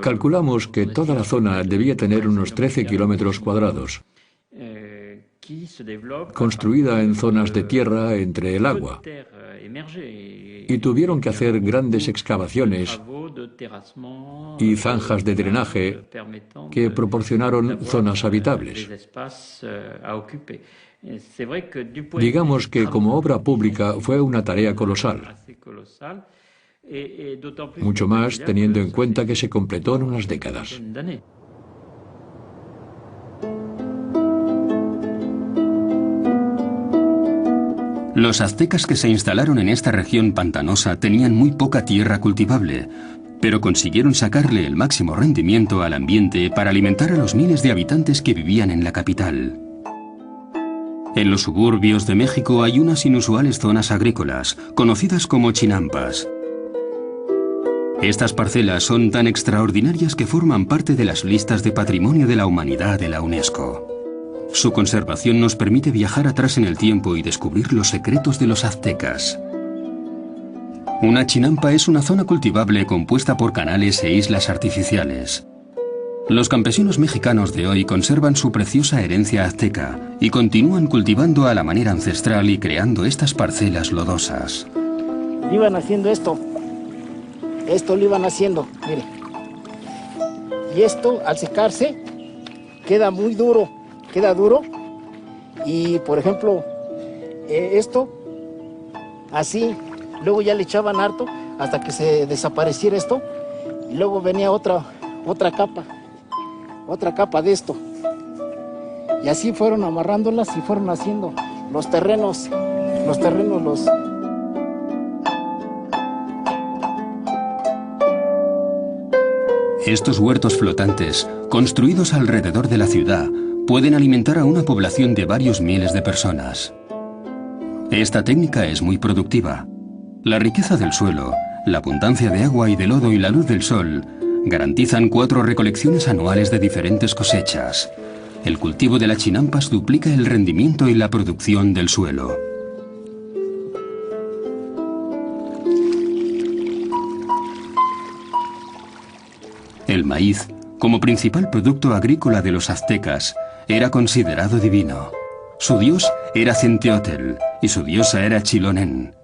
Calculamos que toda la zona debía tener unos 13 kilómetros cuadrados, construida en zonas de tierra entre el agua, y tuvieron que hacer grandes excavaciones y zanjas de drenaje que proporcionaron zonas habitables. Digamos que como obra pública fue una tarea colosal, mucho más teniendo en cuenta que se completó en unas décadas. Los aztecas que se instalaron en esta región pantanosa tenían muy poca tierra cultivable, pero consiguieron sacarle el máximo rendimiento al ambiente para alimentar a los miles de habitantes que vivían en la capital. En los suburbios de México hay unas inusuales zonas agrícolas, conocidas como chinampas. Estas parcelas son tan extraordinarias que forman parte de las listas de Patrimonio de la Humanidad de la UNESCO. Su conservación nos permite viajar atrás en el tiempo y descubrir los secretos de los aztecas. Una chinampa es una zona cultivable compuesta por canales e islas artificiales. Los campesinos mexicanos de hoy conservan su preciosa herencia azteca y continúan cultivando a la manera ancestral y creando estas parcelas lodosas. Iban haciendo esto lo iban haciendo, mire. Y esto al secarse queda muy duro. Queda duro y, por ejemplo, esto, así, luego ya le echaban harto hasta que se desapareciera esto y luego venía otra capa de esto. Y así fueron amarrándolas y fueron haciendo los terrenos. Estos huertos flotantes, construidos alrededor de la ciudad, pueden alimentar a una población de varios miles de personas. Esta técnica es muy productiva. La riqueza del suelo, la abundancia de agua y de lodo y la luz del sol garantizan 4 recolecciones anuales de diferentes cosechas. El cultivo de las chinampas duplica el rendimiento y la producción del suelo. El maíz, como principal producto agrícola de los aztecas, era considerado divino. Su dios era Centeotl y su diosa era Chilonen.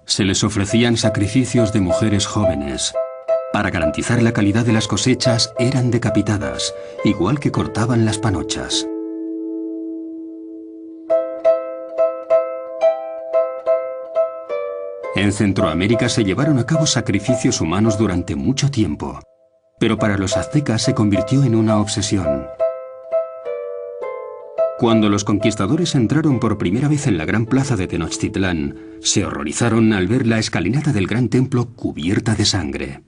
Se les ofrecían sacrificios de mujeres jóvenes. Para garantizar la calidad de las cosechas eran decapitadas, igual que cortaban las panochas. En Centroamérica se llevaron a cabo sacrificios humanos durante mucho tiempo, pero para los aztecas se convirtió en una obsesión. Cuando los conquistadores entraron por primera vez en la gran plaza de Tenochtitlán, se horrorizaron al ver la escalinata del gran templo cubierta de sangre.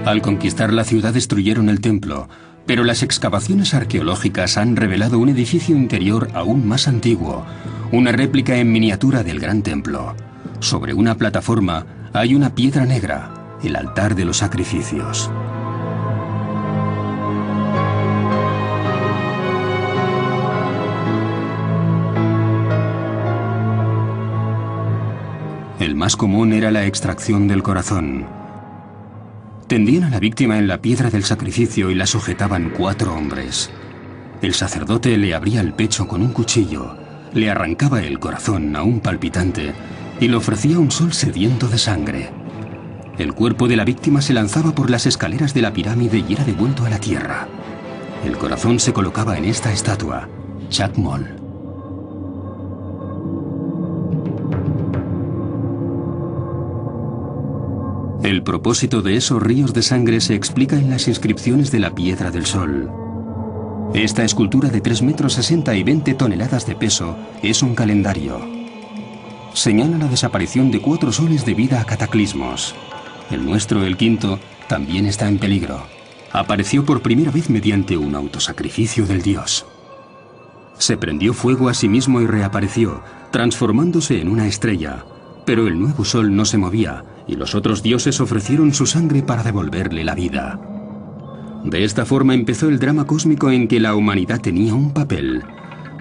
Al conquistar la ciudad destruyeron el templo, pero las excavaciones arqueológicas han revelado un edificio interior aún más antiguo, una réplica en miniatura del gran templo. Sobre una plataforma hay una piedra negra, el altar de los sacrificios. El más común era la extracción del corazón. Tendían a la víctima en la piedra del sacrificio y la sujetaban 4 hombres. El sacerdote le abría el pecho con un cuchillo, le arrancaba el corazón aún palpitante y le ofrecía un sol sediento de sangre. El cuerpo de la víctima se lanzaba por las escaleras de la pirámide y era devuelto a la tierra. El corazón se colocaba en esta estatua, Chacmol. El propósito de esos ríos de sangre se explica en las inscripciones de la Piedra del Sol. Esta escultura de 3,60 metros y 20 toneladas de peso es un calendario. Señala la desaparición de 4 soles debido a cataclismos. El nuestro, el quinto, también está en peligro. Apareció por primera vez mediante un autosacrificio del dios. Se prendió fuego a sí mismo y reapareció, transformándose en una estrella. Pero el nuevo sol no se movía, y los otros dioses ofrecieron su sangre para devolverle la vida. De esta forma empezó el drama cósmico en que la humanidad tenía un papel.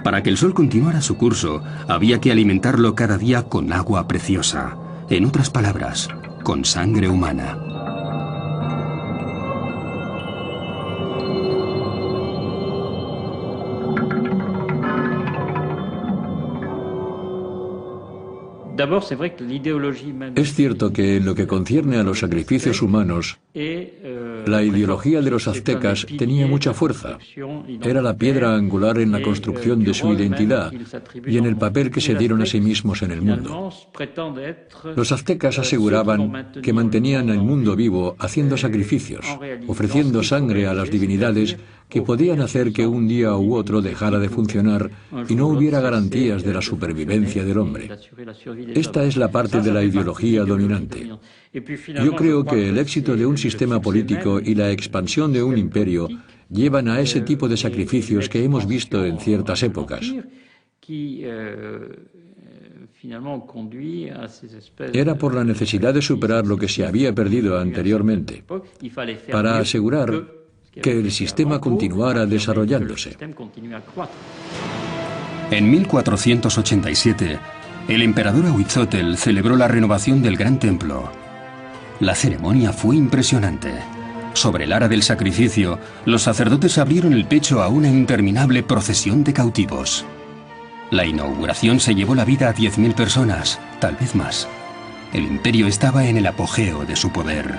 Para que el sol continuara su curso, había que alimentarlo cada día con agua preciosa. En otras palabras, con sangre humana. Es cierto que en lo que concierne a los sacrificios humanos, la ideología de los aztecas tenía mucha fuerza. Era la piedra angular en la construcción de su identidad y en el papel que se dieron a sí mismos en el mundo. Los aztecas aseguraban que mantenían el mundo vivo haciendo sacrificios, ofreciendo sangre a las divinidades que podían hacer que un día u otro dejara de funcionar y no hubiera garantías de la supervivencia del hombre. Esta es la parte de la ideología dominante. Yo creo que el éxito de un sistema político y la expansión de un imperio llevan a ese tipo de sacrificios que hemos visto en ciertas épocas. Era por la necesidad de superar lo que se había perdido anteriormente, para asegurar que el sistema continuara desarrollándose. En 1487, el emperador Ahuitzotl celebró la renovación del Gran Templo. La ceremonia fue impresionante. Sobre el ara del sacrificio, los sacerdotes abrieron el pecho a una interminable procesión de cautivos. La inauguración se llevó la vida a 10.000 personas, tal vez más. El imperio estaba en el apogeo de su poder.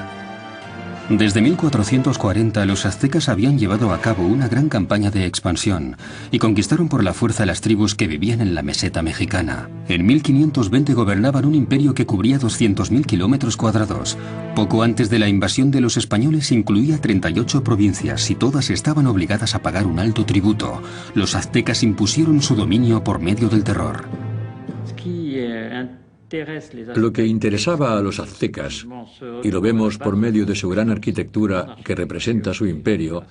Desde 1440 los aztecas habían llevado a cabo una gran campaña de expansión y conquistaron por la fuerza las tribus que vivían en la meseta mexicana. En 1520 gobernaban un imperio que cubría 200.000 kilómetros cuadrados. Poco antes de la invasión de los españoles incluía 38 provincias y todas estaban obligadas a pagar un alto tributo. Los aztecas impusieron su dominio por medio del terror. Lo que interesaba a los aztecas, y lo vemos por medio de su gran arquitectura que representa su imperio,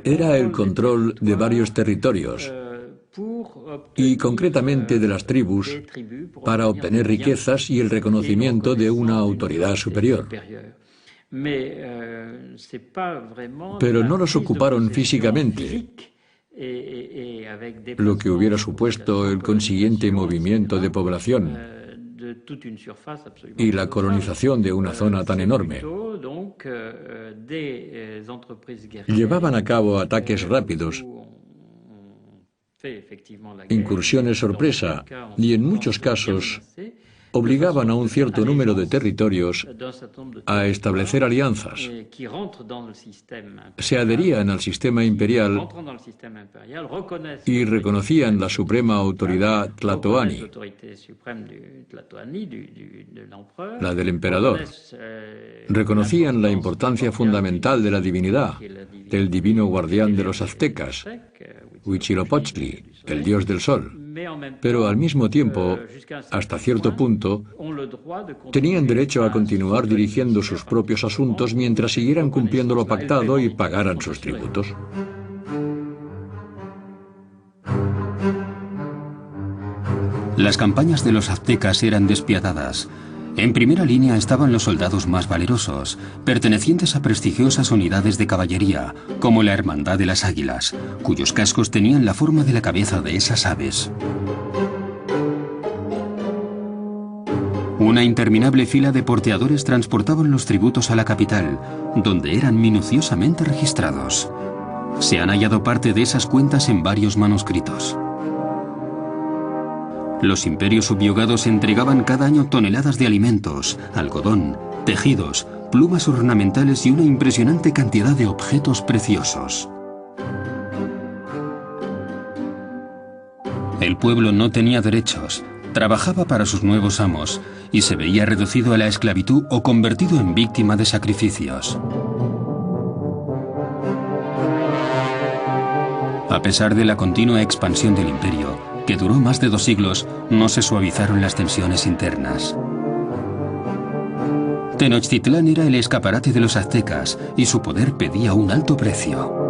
era el control de varios territorios, y concretamente de las tribus, para obtener riquezas y el reconocimiento de una autoridad superior. Pero no los ocuparon físicamente, lo que hubiera supuesto el consiguiente movimiento de población y la colonización de una zona tan enorme. Llevaban a cabo ataques rápidos, incursiones sorpresa y en muchos casos obligaban a un cierto número de territorios a establecer alianzas. Se adherían al sistema imperial y reconocían la suprema autoridad tlatoani, la del emperador. Reconocían la importancia fundamental de la divinidad, del divino guardián de los aztecas, Huitzilopochtli, el dios del sol. Pero al mismo tiempo, hasta cierto punto, tenían derecho a continuar dirigiendo sus propios asuntos mientras siguieran cumpliendo lo pactado y pagaran sus tributos. Las campañas de los aztecas eran despiadadas. En primera línea estaban los soldados más valerosos, pertenecientes a prestigiosas unidades de caballería, como la Hermandad de las Águilas, cuyos cascos tenían la forma de la cabeza de esas aves. Una interminable fila de porteadores transportaban los tributos a la capital, donde eran minuciosamente registrados. Se han hallado parte de esas cuentas en varios manuscritos. Los imperios subyugados entregaban cada año toneladas de alimentos, algodón, tejidos, plumas ornamentales y una impresionante cantidad de objetos preciosos. El pueblo no tenía derechos, trabajaba para sus nuevos amos y se veía reducido a la esclavitud o convertido en víctima de sacrificios. A pesar de la continua expansión del imperio, que duró más de 2 siglos, no se suavizaron las tensiones internas. Tenochtitlán era el escaparate de los aztecas y su poder pedía un alto precio.